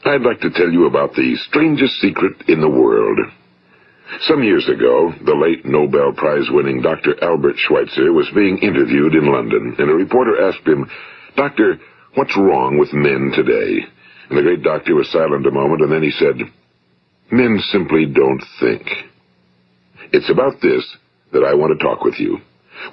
I'd like to tell you about the strangest secret in the world. Some years ago, the late Nobel Prize-winning Dr. Albert Schweitzer was being interviewed in London, and a reporter asked him, "Doctor, what's wrong with men today?" And the great doctor was silent a moment, and then he said, "Men simply don't think." It's about this that I want to talk with you.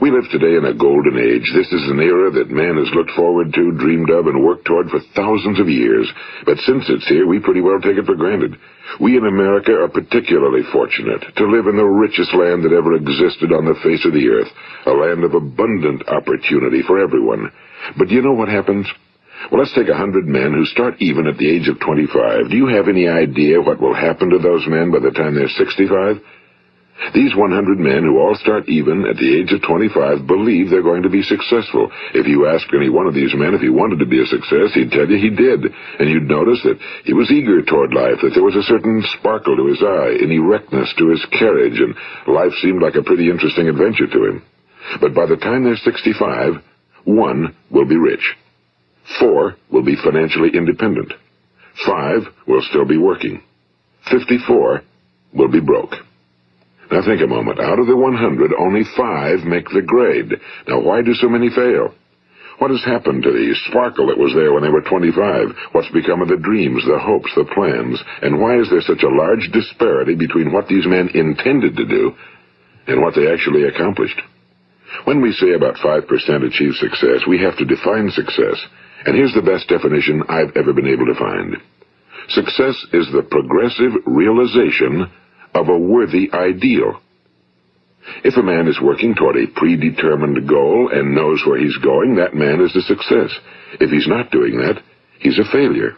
We live today in a golden age. This is an era that man has looked forward to, dreamed of, and worked toward for thousands of years. But since it's here, we pretty well take it for granted. We in America are particularly fortunate to live in the richest land that ever existed on the face of the earth, a land of abundant opportunity for everyone. But do you know what happens? Well, let's take 100 men who start even at the age of 25. Do you have any idea what will happen to those men by the time they're 65? These 100 men who all start even at the age of 25 believe they're going to be successful. If you asked any one of these men if he wanted to be a success, he'd tell you he did. And you'd notice that he was eager toward life, that there was a certain sparkle to his eye, an erectness to his carriage, and life seemed like a pretty interesting adventure to him. But by the time they're 65, 1 will be rich. 4 will be financially independent. 5 will still be working. 54 will be broke. Now think a moment. Out of the 100, only 5 make the grade. Now why do so many fail? What has happened to the sparkle that was there when they were 25? What's become of the dreams, the hopes, the plans? And why is there such a large disparity between what these men intended to do and what they actually accomplished? When we say about 5% achieve success, we have to define success. And here's the best definition I've ever been able to find. Success is the progressive realization of a worthy ideal. If a man is working toward a predetermined goal and knows where he's going, that man is a success. If he's not doing that, he's a failure.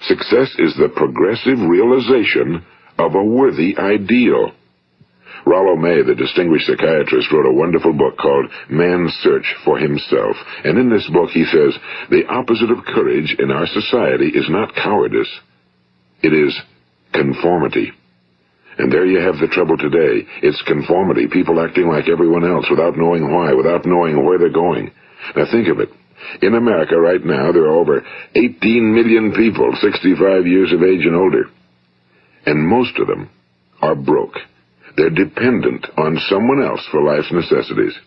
Success is the progressive realization of a worthy ideal. Rollo May, the distinguished psychiatrist, wrote a wonderful book called Man's Search for Himself. And in this book he says, the opposite of courage in our society is not cowardice. It is conformity. And there you have the trouble today. It's conformity, people acting like everyone else without knowing why, without knowing where they're going. Now think of it. In America right now, there are over 18 million people 65 years of age and older. And most of them are broke. They're dependent on someone else for life's necessities.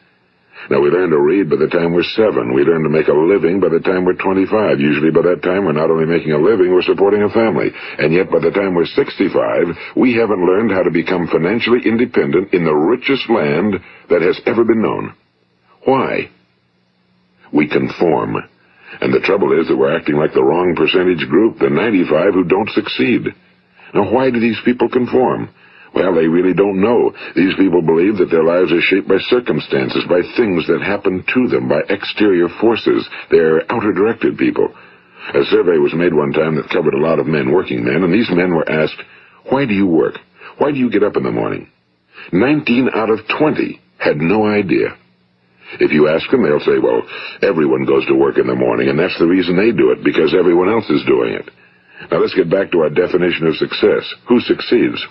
Now, we learn to read by the time we're 7. We learn to make a living by the time we're 25. Usually by that time, we're not only making a living, we're supporting a family. And yet, by the time we're 65, we haven't learned how to become financially independent in the richest land that has ever been known. Why? We conform. And the trouble is that we're acting like the wrong percentage group, the 95 who don't succeed. Now, why do these people conform? Well, they really don't know. These people believe that their lives are shaped by circumstances, by things that happen to them, by exterior forces. They're outer-directed people. A survey was made one time that covered a lot of men, working men, and these men were asked, "Why do you work? Why do you get up in the morning?" 19 out of 20 had no idea. If you ask them, they'll say, well, everyone goes to work in the morning, and that's the reason they do it, because everyone else is doing it. Now let's get back to our definition of success. Who succeeds?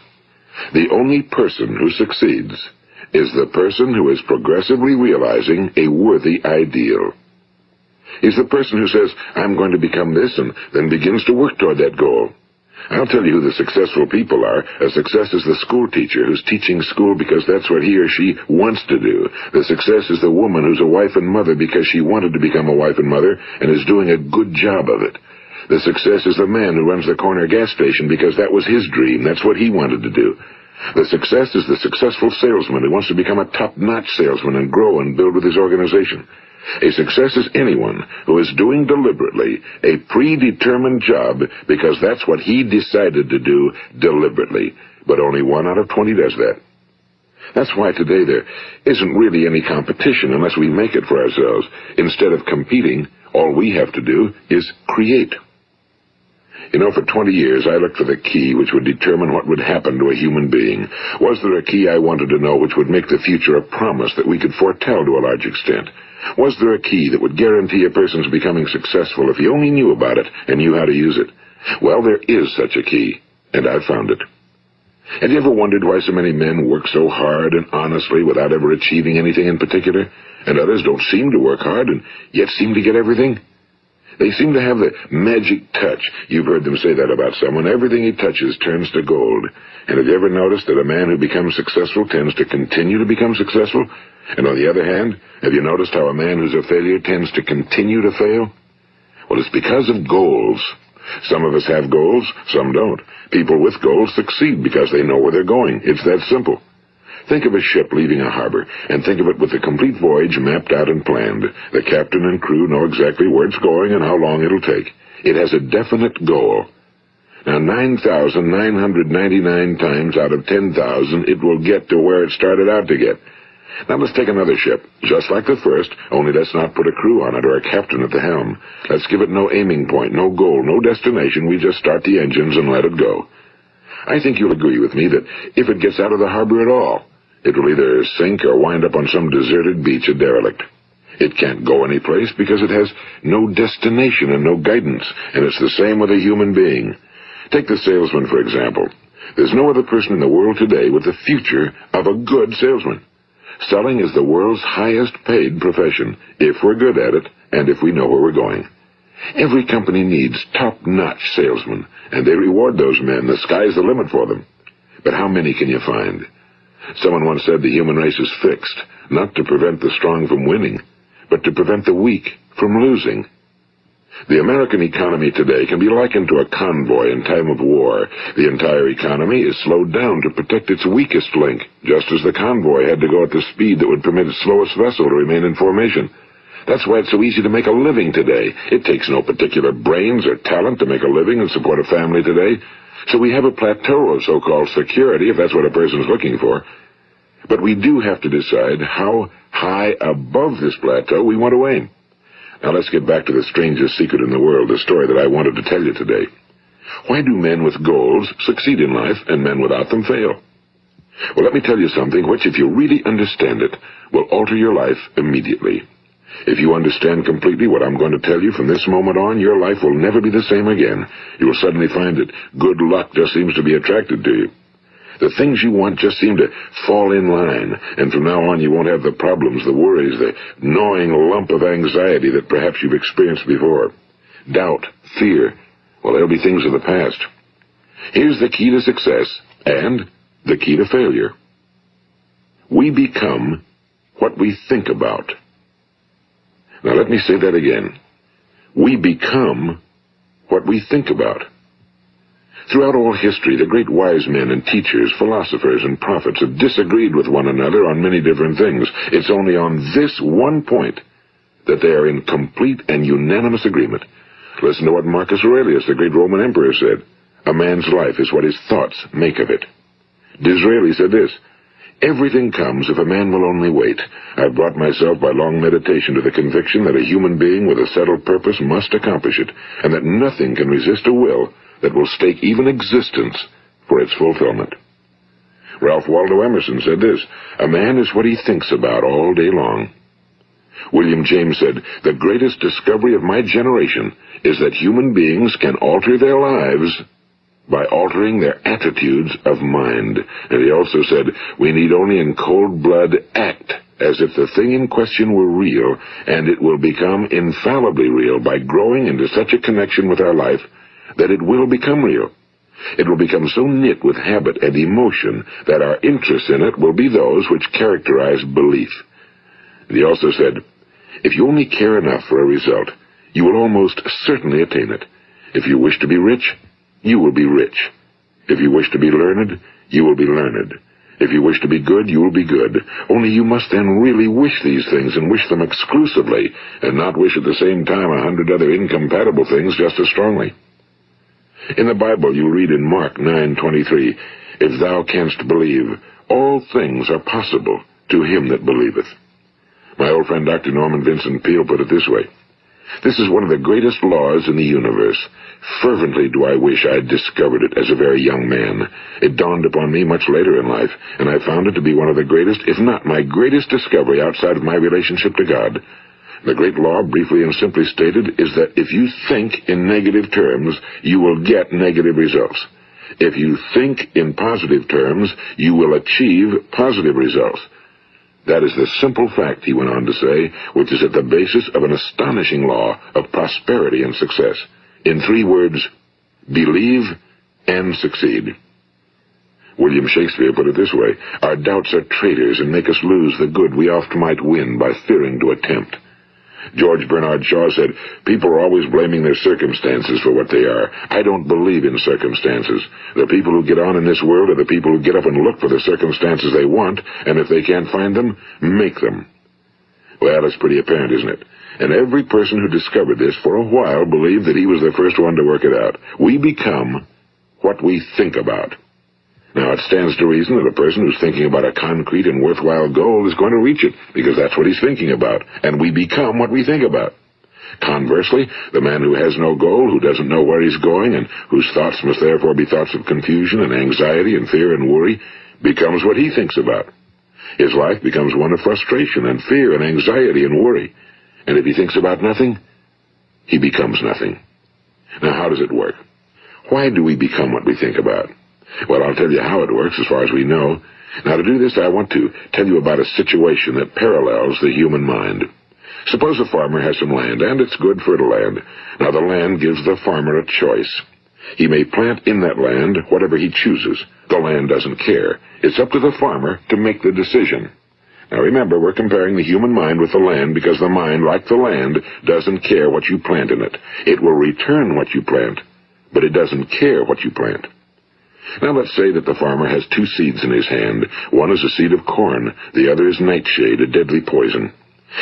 The only person who succeeds is the person who is progressively realizing a worthy ideal. He's the person who says, I'm going to become this, and then begins to work toward that goal. I'll tell you who the successful people are. A success is the school teacher who's teaching school because that's what he or she wants to do. The success is the woman who's a wife and mother because she wanted to become a wife and mother and is doing a good job of it. The success is the man who runs the corner gas station because that was his dream. That's what he wanted to do. The success is the successful salesman who wants to become a top-notch salesman and grow and build with his organization. A success is anyone who is doing deliberately a predetermined job because that's what he decided to do deliberately. But only 1 out of 20 does that. That's why today there isn't really any competition unless we make it for ourselves. Instead of competing, all we have to do is create. You know, for 20 years, I looked for the key which would determine what would happen to a human being. Was there a key I wanted to know which would make the future a promise that we could foretell to a large extent? Was there a key that would guarantee a person's becoming successful if he only knew about it and knew how to use it? Well, there is such a key, and I've found it. Have you ever wondered why so many men work so hard and honestly without ever achieving anything in particular, and others don't seem to work hard and yet seem to get everything? They seem to have the magic touch. You've heard them say that about someone. Everything he touches turns to gold. And have you ever noticed that a man who becomes successful tends to continue to become successful? And on the other hand, have you noticed how a man who's a failure tends to continue to fail? Well, it's because of goals. Some of us have goals, some don't. People with goals succeed because they know where they're going. It's that simple. Think of a ship leaving a harbor, and think of it with the complete voyage mapped out and planned. The captain and crew know exactly where it's going and how long it'll take. It has a definite goal. Now, 9,999 times out of 10,000, it will get to where it started out to get. Now, let's take another ship, just like the first, only let's not put a crew on it or a captain at the helm. Let's give it no aiming point, no goal, no destination. We just start the engines and let it go. I think you'll agree with me that if it gets out of the harbor at all, it will either sink or wind up on some deserted beach, a derelict. It can't go anyplace because it has no destination and no guidance, and it's the same with a human being. Take the salesman, for example. There's no other person in the world today with the future of a good salesman. Selling is the world's highest paid profession, if we're good at it and if we know where we're going. Every company needs top-notch salesmen, and they reward those men. The sky's the limit for them. But how many can you find? Someone once said the human race is fixed, not to prevent the strong from winning, but to prevent the weak from losing. The American economy today can be likened to a convoy in time of war. The entire economy is slowed down to protect its weakest link, just as the convoy had to go at the speed that would permit its slowest vessel to remain in formation. That's why it's so easy to make a living today. It takes no particular brains or talent to make a living and support a family today. So we have a plateau of so-called security, if that's what a person's looking for. But we do have to decide how high above this plateau we want to aim. Now let's get back to the strangest secret in the world, the story that I wanted to tell you today. Why do men with goals succeed in life and men without them fail? Well, let me tell you something which, if you really understand it, will alter your life immediately. If you understand completely what I'm going to tell you from this moment on, your life will never be the same again. You will suddenly find that good luck just seems to be attracted to you. The things you want just seem to fall in line, and from now on you won't have the problems, the worries, the gnawing lump of anxiety that perhaps you've experienced before. Doubt, fear, well, they'll be things of the past. Here's the key to success and the key to failure. We become what we think about. Now let me say that again. We become what we think about. Throughout all history, the great wise men and teachers, philosophers and prophets have disagreed with one another on many different things. It's only on this one point that they are in complete and unanimous agreement. Listen to what Marcus Aurelius, the great Roman emperor, said. A man's life is what his thoughts make of it. Disraeli said this. Everything comes if a man will only wait. I've brought myself by long meditation to the conviction that a human being with a settled purpose must accomplish it, and that nothing can resist a will that will stake even existence for its fulfillment. Ralph Waldo Emerson said this, a man is what he thinks about all day long. William James said, the greatest discovery of my generation is that human beings can alter their lives by altering their attitudes of mind. And he also said, we need only in cold blood act as if the thing in question were real, and it will become infallibly real by growing into such a connection with our life that it will become real. It will become so knit with habit and emotion that our interest in it will be those which characterize belief. And he also said, if you only care enough for a result, you will almost certainly attain it. If you wish to be rich, you will be rich. If you wish to be learned, you will be learned. If you wish to be good, you will be good. Only you must then really wish these things and wish them exclusively, and not wish at the same time 100 other incompatible things just as strongly. In the Bible, you read in Mark 9:23, if thou canst believe, all things are possible to him that believeth. My old friend Dr. Norman Vincent Peale put it this way, this is one of the greatest laws in the universe. Fervently do I wish I had discovered it as a very young man. It dawned upon me much later in life, and I found it to be one of the greatest, if not my greatest discovery outside of my relationship to God. The great law, briefly and simply stated, is that if you think in negative terms, you will get negative results. If you think in positive terms, you will achieve positive results. That is the simple fact, he went on to say, which is at the basis of an astonishing law of prosperity and success. In 3 words, believe and succeed. William Shakespeare put it this way: our doubts are traitors and make us lose the good we oft might win by fearing to attempt. George Bernard Shaw said, people are always blaming their circumstances for what they are. I don't believe in circumstances. The people who get on in this world are the people who get up and look for the circumstances they want, and if they can't find them, make them. Well, it's pretty apparent, isn't it? And every person who discovered this for a while believed that he was the first one to work it out. We become what we think about. Now, it stands to reason that a person who's thinking about a concrete and worthwhile goal is going to reach it, because that's what he's thinking about, and we become what we think about. Conversely, the man who has no goal, who doesn't know where he's going, and whose thoughts must therefore be thoughts of confusion and anxiety and fear and worry, becomes what he thinks about. His life becomes one of frustration and fear and anxiety and worry. And if he thinks about nothing, he becomes nothing. Now, how does it work? Why do we become what we think about? Well, I'll tell you how it works as far as we know. Now, to do this, I want to tell you about a situation that parallels the human mind. Suppose a farmer has some land, and it's good fertile land. Now, the land gives the farmer a choice. He may plant in that land whatever he chooses. The land doesn't care. It's up to the farmer to make the decision. Now, remember, we're comparing the human mind with the land because the mind, like the land, doesn't care what you plant in it. It will return what you plant, but it doesn't care what you plant. Now, let's say that the farmer has 2 seeds in his hand. One is a seed of corn. The other is nightshade, a deadly poison.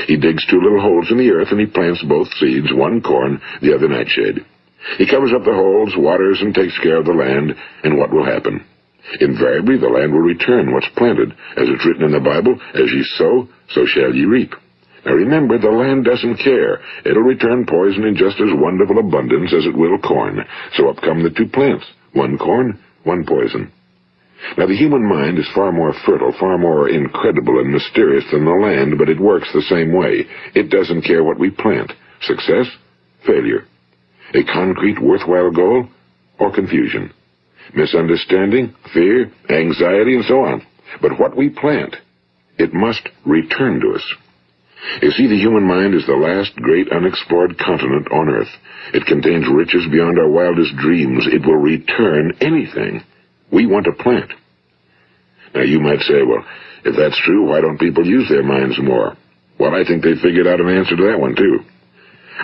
He digs 2 little holes in the earth, and he plants both seeds, one corn, the other nightshade. He covers up the holes, waters, and takes care of the land, and what will happen? Invariably, the land will return what's planted. As it's written in the Bible, as ye sow, so shall ye reap. Now remember, the land doesn't care. It'll return poison in just as wonderful abundance as it will corn. So up come the 2 plants, one corn, one poison. Now, the human mind is far more fertile, far more incredible and mysterious than the land, but it works the same way. It doesn't care what we plant. Success, failure. A concrete, worthwhile goal, or confusion. Misunderstanding, fear, anxiety, and so on. But what we plant, it must return to us. You see, the human mind is the last great unexplored continent on Earth. It contains riches beyond our wildest dreams. It will return anything we want to plant. Now, you might say, well, if that's true, why don't people use their minds more? Well, I think they figured out an answer to that one, too.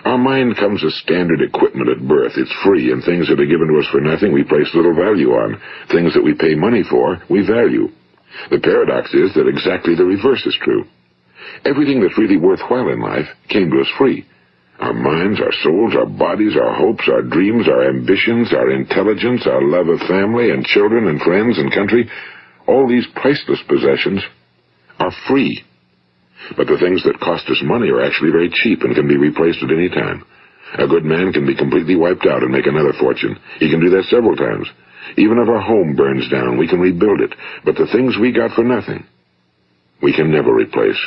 Our mind comes as standard equipment at birth. It's free, and things that are given to us for nothing we place little value on. Things that we pay money for, we value. The paradox is that exactly the reverse is true. Everything that's really worthwhile in life came to us free. Our minds, our souls, our bodies, our hopes, our dreams, our ambitions, our intelligence, our love of family and children and friends and country, all these priceless possessions are free. But the things that cost us money are actually very cheap and can be replaced at any time. A good man can be completely wiped out and make another fortune. He can do that several times. Even if our home burns down, we can rebuild it. But the things we got for nothing, we can never replace.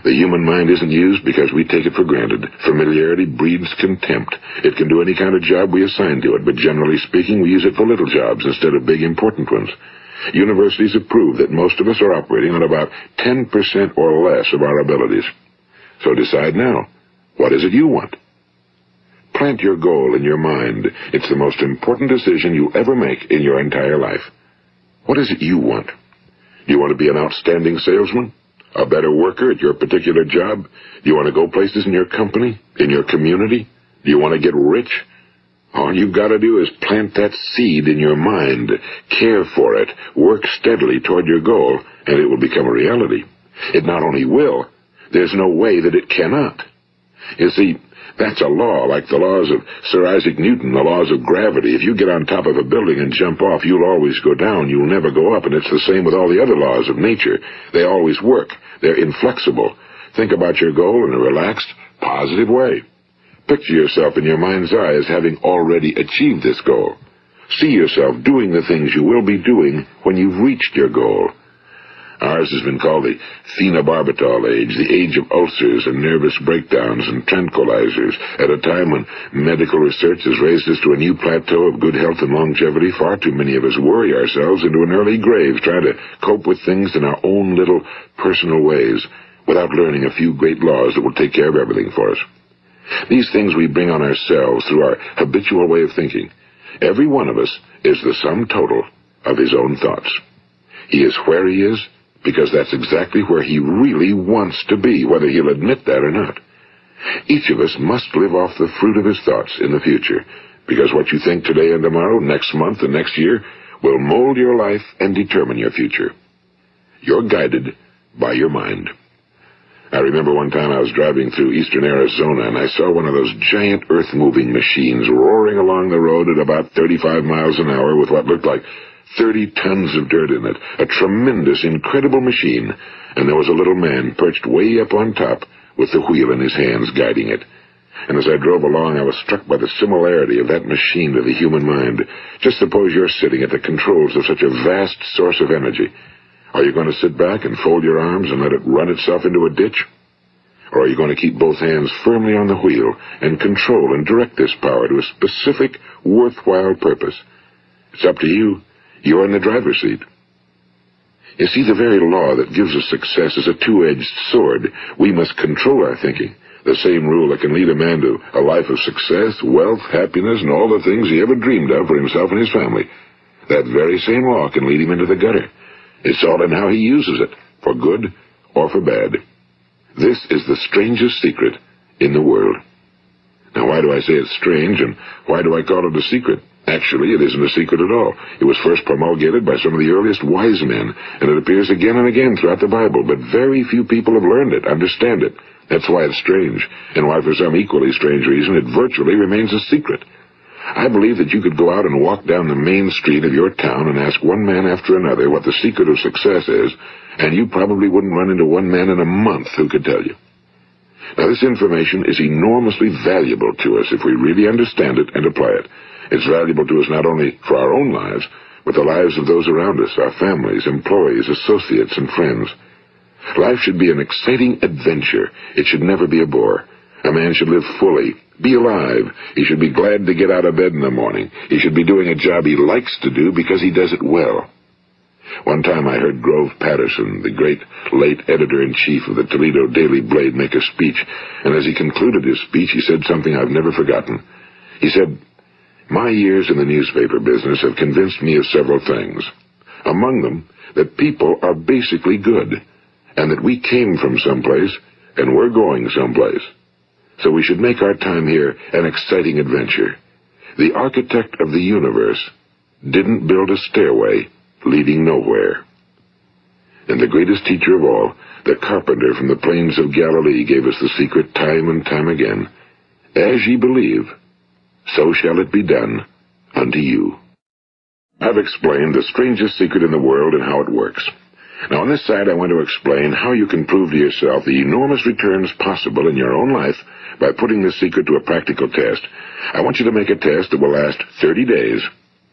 The human mind isn't used because we take it for granted. Familiarity breeds contempt. It can do any kind of job we assign to it, but generally speaking, we use it for little jobs instead of big, important ones. Universities have proved that most of us are operating on about 10% or less of our abilities. So decide now, what is it you want? Plant your goal in your mind. It's the most important decision you'll ever make in your entire life. What is it you want? Do you want to be an outstanding salesman? A better worker at your particular job? Do you want to go places in your company? In your community? Do you want to get rich? All you've got to do is plant that seed in your mind, care for it, work steadily toward your goal, and it will become a reality. It not only will, there's no way that it cannot. You see, that's a law, like the laws of Sir Isaac Newton, the laws of gravity. If you get on top of a building and jump off, you'll always go down. You'll never go up, and it's the same with all the other laws of nature. They always work. They're inflexible. Think about your goal in a relaxed, positive way. Picture yourself in your mind's eye as having already achieved this goal. See yourself doing the things you will be doing when you've reached your goal. Ours has been called the phenobarbital age, the age of ulcers and nervous breakdowns and tranquilizers. At a time when medical research has raised us to a new plateau of good health and longevity, far too many of us worry ourselves into an early grave trying to cope with things in our own little personal ways without learning a few great laws that will take care of everything for us. These things we bring on ourselves through our habitual way of thinking. Every one of us is the sum total of his own thoughts. He is where he is because that's exactly where he really wants to be, whether he'll admit that or not. Each of us must live off the fruit of his thoughts in the future, because what you think today and tomorrow, next month and next year, will mold your life and determine your future. You're guided by your mind. I remember one time I was driving through eastern Arizona, and I saw one of those giant earth-moving machines roaring along the road at about 35 miles an hour with what looked like 30 tons of dirt in it. A tremendous, incredible machine, and there was a little man perched way up on top with the wheel in his hands guiding it. And as I drove along, I was struck by the similarity of that machine to the human mind. Just suppose you're sitting at the controls of such a vast source of energy. Are you going to sit back and fold your arms and let it run itself into a ditch? Or are you going to keep both hands firmly on the wheel and control and direct this power to a specific, worthwhile purpose? It's up to you. You're in the driver's seat. You see, the very law that gives us success is a two-edged sword. We must control our thinking. The same rule that can lead a man to a life of success, wealth, happiness, and all the things he ever dreamed of for himself and his family. That very same law can lead him into the gutter. It's all in how he uses it, for good or for bad. This is the strangest secret in the world. Now, why do I say it's strange, and why do I call it a secret? Actually, it isn't a secret at all. It was first promulgated by some of the earliest wise men, and it appears again and again throughout the Bible, but very few people have learned it, understand it. That's why it's strange, and why for some equally strange reason it virtually remains a secret. I believe that you could go out and walk down the main street of your town and ask one man after another what the secret of success is, and you probably wouldn't run into one man in a month who could tell you. Now, this information is enormously valuable to us if we really understand it and apply it. It's valuable to us not only for our own lives, but the lives of those around us, our families, employees, associates, and friends. Life should be an exciting adventure. It should never be a bore. A man should live fully, be alive. He should be glad to get out of bed in the morning. He should be doing a job he likes to do because he does it well. One time I heard Grove Patterson, the great late editor-in-chief of the Toledo Daily Blade, make a speech, and as he concluded his speech, he said something I've never forgotten. He said, "My years in the newspaper business have convinced me of several things. Among them, that people are basically good, and that we came from someplace, and we're going someplace. So we should make our time here an exciting adventure. The architect of the universe didn't build a stairway leading nowhere." And the greatest teacher of all, the carpenter from the plains of Galilee, gave us the secret time and time again. As ye believe, so shall it be done unto you. I've explained the strangest secret in the world and how it works. Now, on this side, I want to explain how you can prove to yourself the enormous returns possible in your own life by putting this secret to a practical test. I want you to make a test that will last 30 days.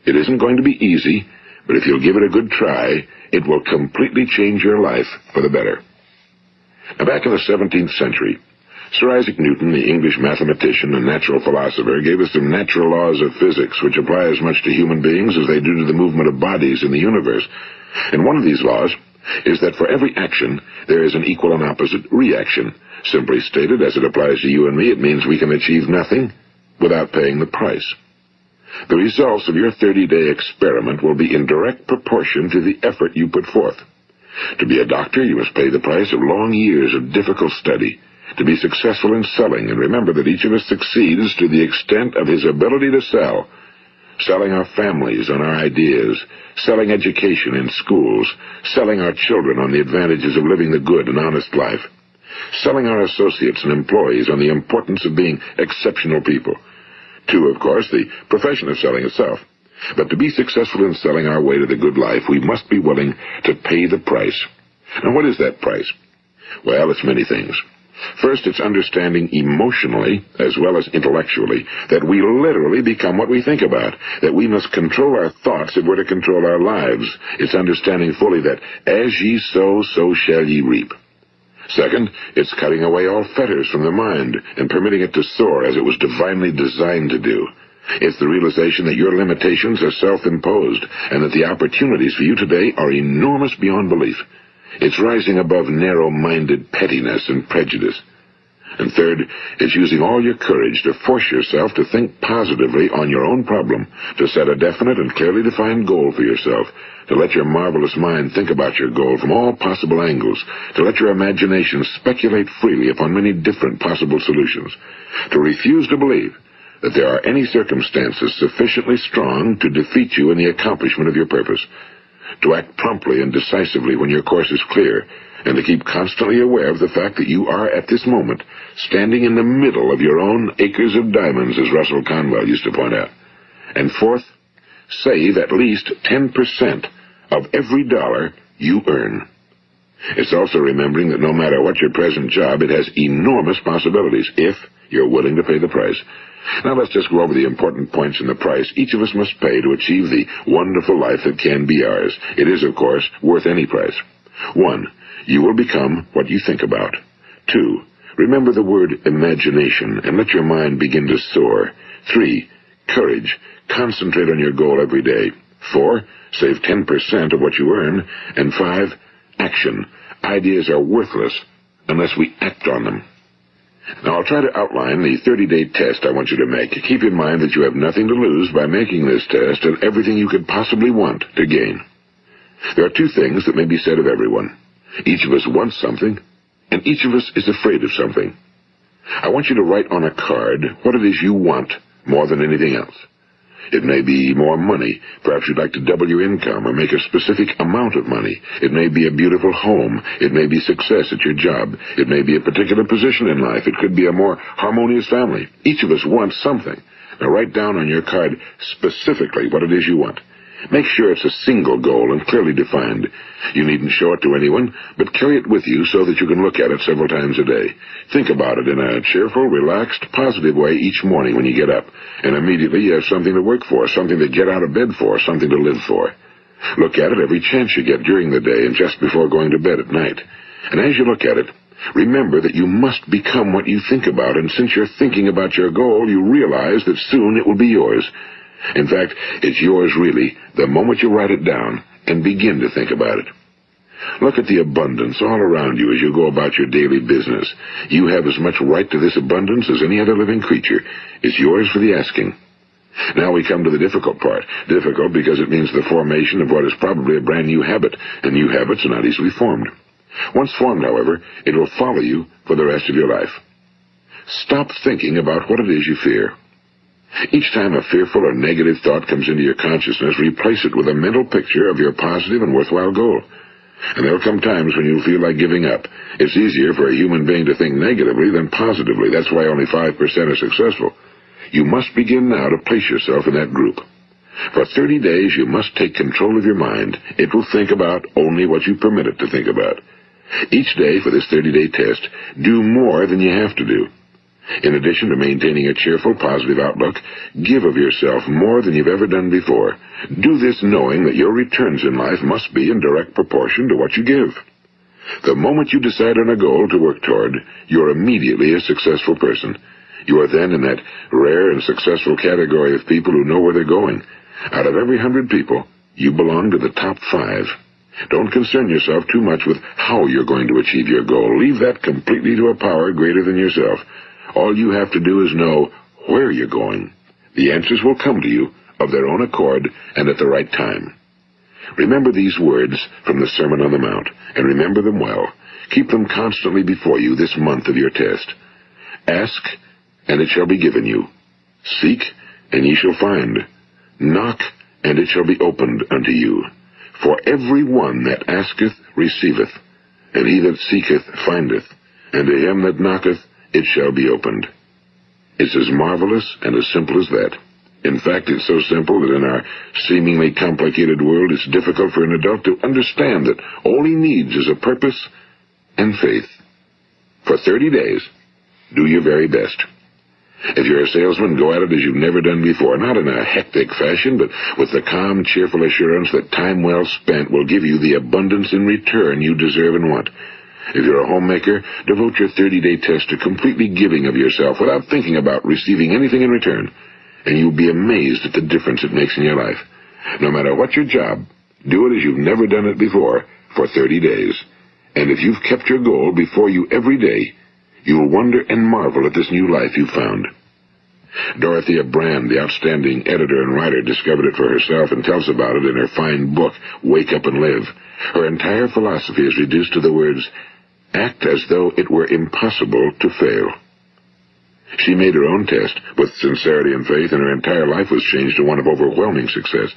It isn't going to be easy, but if you'll give it a good try, it will completely change your life for the better. Now, back in the 17th century, Sir Isaac Newton, the English mathematician and natural philosopher, gave us some natural laws of physics which apply as much to human beings as they do to the movement of bodies in the universe. And one of these laws is that for every action, there is an equal and opposite reaction. Simply stated, as it applies to you and me, it means we can achieve nothing without paying the price. The results of your 30-day experiment will be in direct proportion to the effort you put forth. To be a doctor, you must pay the price of long years of difficult study. To be successful in selling, and remember that each of us succeeds to the extent of his ability to sell. Selling our families on our ideas, selling education in schools, selling our children on the advantages of living the good and honest life, selling our associates and employees on the importance of being exceptional people. To, of course, the profession of selling itself. But to be successful in selling our way to the good life, we must be willing to pay the price. Now, what is that price? Well, it's many things. First, it's understanding emotionally, as well as intellectually, that we literally become what we think about, that we must control our thoughts if we're to control our lives. It's understanding fully that as ye sow, so shall ye reap. Second, it's cutting away all fetters from the mind and permitting it to soar as it was divinely designed to do. It's the realization that your limitations are self-imposed and that the opportunities for you today are enormous beyond belief. It's rising above narrow-minded pettiness and prejudice. And third, it's using all your courage to force yourself to think positively on your own problem, to set a definite and clearly defined goal for yourself, to let your marvelous mind think about your goal from all possible angles, to let your imagination speculate freely upon many different possible solutions, to refuse to believe that there are any circumstances sufficiently strong to defeat you in the accomplishment of your purpose, to act promptly and decisively when your course is clear, and to keep constantly aware of the fact that you are, at this moment, standing in the middle of your own acres of diamonds, as Russell Conwell used to point out. And fourth, save at least 10% of every dollar you earn. It's also remembering that no matter what your present job, it has enormous possibilities, if you're willing to pay the price. Now let's just go over the important points in the price each of us must pay to achieve the wonderful life that can be ours. It is, of course, worth any price. 1. You will become what you think about. 2. Remember the word imagination and let your mind begin to soar. 3. Courage. Concentrate on your goal every day. 4. Save 10% of what you earn. And 5. Action. Ideas are worthless unless we act on them. Now, I'll try to outline the 30-day test I want you to make. Keep in mind that you have nothing to lose by making this test and everything you could possibly want to gain. There are two things that may be said of everyone. Each of us wants something, and each of us is afraid of something. I want you to write on a card what it is you want more than anything else. It may be more money. Perhaps you'd like to double your income or make a specific amount of money. It may be a beautiful home. It may be success at your job. It may be a particular position in life. It could be a more harmonious family. Each of us wants something. Now write down on your card specifically what it is you want. Make sure it's a single goal and clearly defined. You needn't show it to anyone, but carry it with you so that you can look at it several times a day. Think about it in a cheerful, relaxed, positive way each morning when you get up, and immediately you have something to work for, something to get out of bed for, something to live for. Look at it every chance you get during the day and just before going to bed at night. And as you look at it, remember that you must become what you think about, and since you're thinking about your goal, you realize that soon it will be yours. In fact, it's yours really the moment you write it down and begin to think about it. Look at the abundance all around you as you go about your daily business. You have as much right to this abundance as any other living creature. It's yours for the asking. Now we come to the difficult part. Difficult because it means the formation of what is probably a brand new habit, and new habits are not easily formed. Once formed, however, it will follow you for the rest of your life. Stop thinking about what it is you fear. Each time a fearful or negative thought comes into your consciousness, replace it with a mental picture of your positive and worthwhile goal. And there'll come times when you'll feel like giving up. It's easier for a human being to think negatively than positively. That's why only 5% are successful. You must begin now to place yourself in that group. For 30 days, you must take control of your mind. It will think about only what you permit it to think about. Each day for this 30-day test, do more than you have to do. In addition to maintaining a cheerful, positive outlook, give of yourself more than you've ever done before. Do this knowing that your returns in life must be in direct proportion to what you give. The moment you decide on a goal to work toward, you're immediately a successful person. You are then in that rare and successful category of people who know where they're going. Out of every 100 people, you belong to the top 5. Don't concern yourself too much with how you're going to achieve your goal. Leave that completely to a power greater than yourself. All you have to do is know where you're going. The answers will come to you of their own accord and at the right time. Remember these words from the Sermon on the Mount, and remember them well. Keep them constantly before you this month of your test. Ask, and it shall be given you. Seek, and ye shall find. Knock, and it shall be opened unto you. For every one that asketh receiveth, and he that seeketh findeth, and to him that knocketh it shall be opened. It's as marvelous and as simple as that. In fact, it's so simple that in our seemingly complicated world, it's difficult for an adult to understand that all he needs is a purpose and faith. For 30 days, do your very best. If you're a salesman, go at it as you've never done before, not in a hectic fashion, but with the calm, cheerful assurance that time well spent will give you the abundance in return you deserve and want. If you're a homemaker, devote your 30-day test to completely giving of yourself without thinking about receiving anything in return, and you'll be amazed at the difference it makes in your life. No matter what your job, do it as you've never done it before for 30 days. And if you've kept your goal before you every day, you'll wonder and marvel at this new life you've found. Dorothea Brand, the outstanding editor and writer, discovered it for herself and tells about it in her fine book, Wake Up and Live. Her entire philosophy is reduced to the words, act as though it were impossible to fail. She made her own test with sincerity and faith, and her entire life was changed to one of overwhelming success.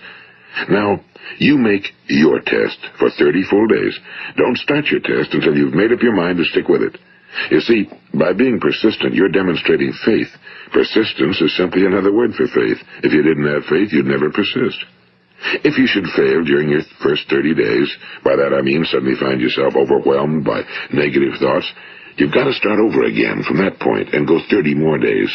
Now, you make your test for 30 full days. Don't start your test until you've made up your mind to stick with it. You see, by being persistent, you're demonstrating faith. Persistence is simply another word for faith. If you didn't have faith, you'd never persist. If you should fail during your first 30 days, by that I mean suddenly find yourself overwhelmed by negative thoughts, you've got to start over again from that point and go 30 more days.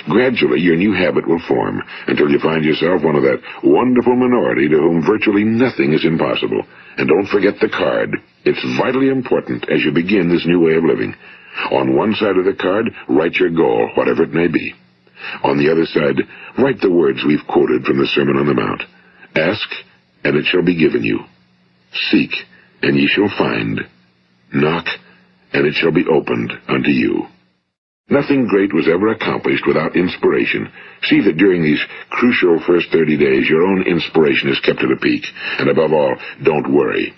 Gradually, your new habit will form until you find yourself one of that wonderful minority to whom virtually nothing is impossible. And don't forget the card. It's vitally important as you begin this new way of living. On one side of the card, write your goal, whatever it may be. On the other side, write the words we've quoted from the Sermon on the Mount. Ask, and it shall be given you. Seek, and ye shall find. Knock, and it shall be opened unto you. Nothing great was ever accomplished without inspiration. See that during these crucial first 30 days, your own inspiration is kept at a peak. And above all, don't worry.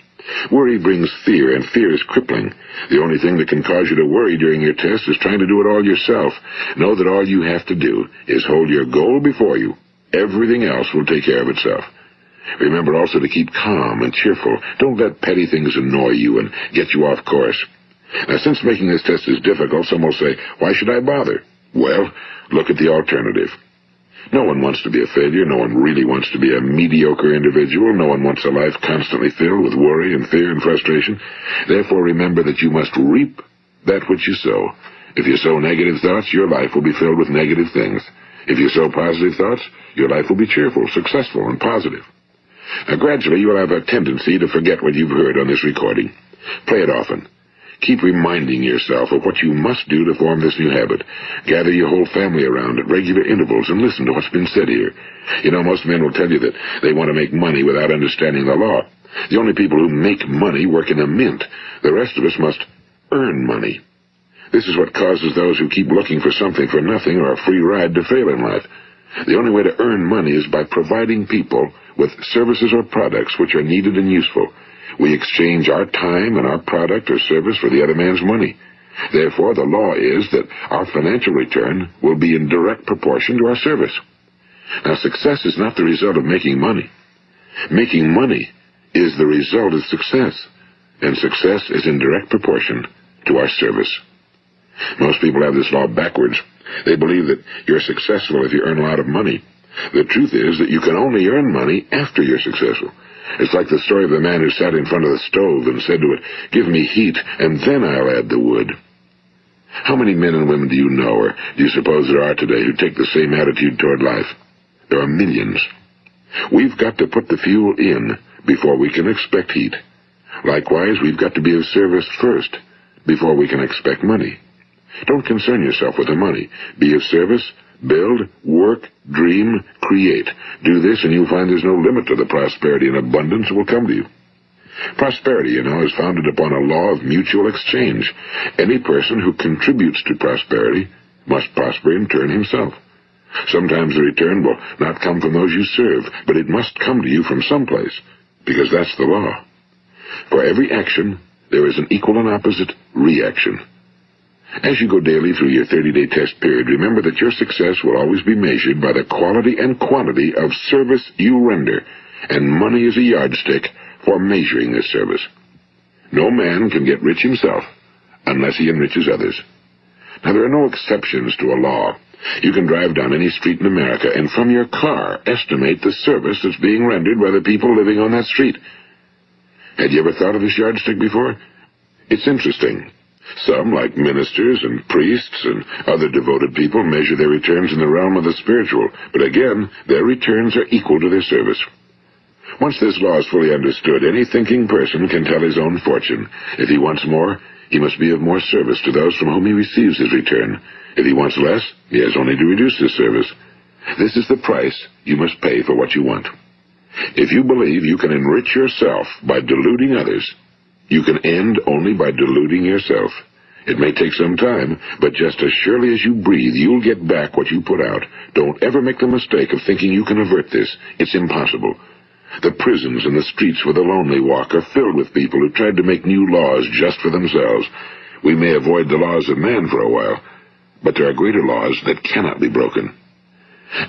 Worry brings fear, and fear is crippling. The only thing that can cause you to worry during your test is trying to do it all yourself. Know that all you have to do is hold your goal before you. Everything else will take care of itself. Remember also to keep calm and cheerful. Don't let petty things annoy you and get you off course. Now, since making this test is difficult, some will say, why should I bother? Well, look at the alternative. No one wants to be a failure. No one really wants to be a mediocre individual. No one wants a life constantly filled with worry and fear and frustration. Therefore, remember that you must reap that which you sow. If you sow negative thoughts, your life will be filled with negative things. If you sow positive thoughts, your life will be cheerful, successful, and positive. Now, gradually, you will have a tendency to forget what you've heard on this recording. Play it often. Keep reminding yourself of what you must do to form this new habit. Gather your whole family around at regular intervals and listen to what's been said here. You know, most men will tell you that they want to make money without understanding the law. The only people who make money work in a mint. The rest of us must earn money. This is what causes those who keep looking for something for nothing or a free ride to fail in life. The only way to earn money is by providing people with services or products which are needed and useful. We exchange our time and our product or service for the other man's money. Therefore, the law is that our financial return will be in direct proportion to our service. Now, success is not the result of making money. Making money is the result of success, and success is in direct proportion to our service. Most people have this law backwards. They believe that you're successful if you earn a lot of money. The truth is that you can only earn money after you're successful. It's like the story of the man who sat in front of the stove and said to it, give me heat, and then I'll add the wood. How many men and women do you know, or do you suppose there are today, who take the same attitude toward life? There are millions. We've got to put the fuel in before we can expect heat. Likewise, we've got to be of service first before we can expect money. Don't concern yourself with the money. Be of service. Build, work, dream, create. Do this and you'll find there's no limit to the prosperity and abundance that will come to you. Prosperity, you know, is founded upon a law of mutual exchange. Any person who contributes to prosperity must prosper in turn himself. Sometimes the return will not come from those you serve, but it must come to you from someplace, because that's the law. For every action, there is an equal and opposite reaction. As you go daily through your 30-day test period, remember that your success will always be measured by the quality and quantity of service you render, and money is a yardstick for measuring this service. No man can get rich himself unless he enriches others. Now, there are no exceptions to a law. You can drive down any street in America and from your car estimate the service that's being rendered by the people living on that street. Had you ever thought of this yardstick before? It's interesting. Some, like ministers and priests and other devoted people, measure their returns in the realm of the spiritual, but again, their returns are equal to their service. Once this law is fully understood, any thinking person can tell his own fortune. If he wants more, he must be of more service to those from whom he receives his return. If he wants less, he has only to reduce his service. This is the price you must pay for what you want. If you believe you can enrich yourself by deluding others, you can end only by deluding yourself. It may take some time, but just as surely as you breathe, you'll get back what you put out. Don't ever make the mistake of thinking you can avert this. It's impossible. The prisons and the streets where the lonely walk are filled with people who tried to make new laws just for themselves. We may avoid the laws of man for a while, but there are greater laws that cannot be broken.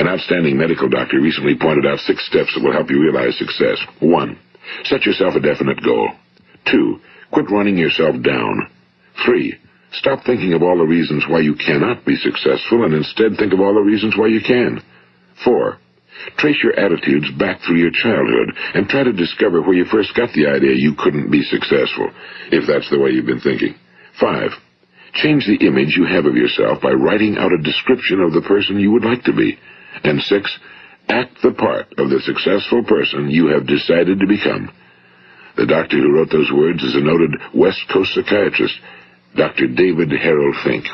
An outstanding medical doctor recently pointed out 6 steps that will help you realize success. 1. Set yourself a definite goal. 2. Quit running yourself down. 3. Stop thinking of all the reasons why you cannot be successful and instead think of all the reasons why you can. 4. Trace your attitudes back through your childhood and try to discover where you first got the idea you couldn't be successful, if that's the way you've been thinking. 5. Change the image you have of yourself by writing out a description of the person you would like to be. And 6. Act the part of the successful person you have decided to become. The doctor who wrote those words is a noted West Coast psychiatrist, Dr. David Harold Fink.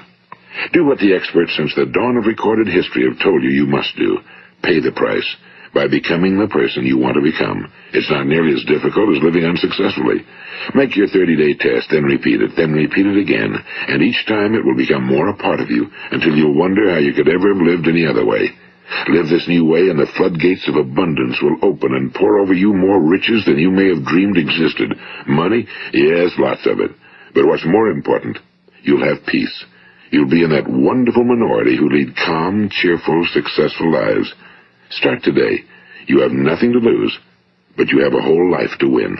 Do what the experts since the dawn of recorded history have told you you must do. Pay the price by becoming the person you want to become. It's not nearly as difficult as living unsuccessfully. Make your 30-day test, then repeat it again, and each time it will become more a part of you until you'll wonder how you could ever have lived any other way. Live this new way and the floodgates of abundance will open and pour over you more riches than you may have dreamed existed. Money? Yes, lots of it. But what's more important, you'll have peace. You'll be in that wonderful minority who lead calm, cheerful, successful lives. Start today. You have nothing to lose, but you have a whole life to win.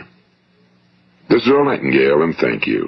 This is Earl Nightingale, and thank you.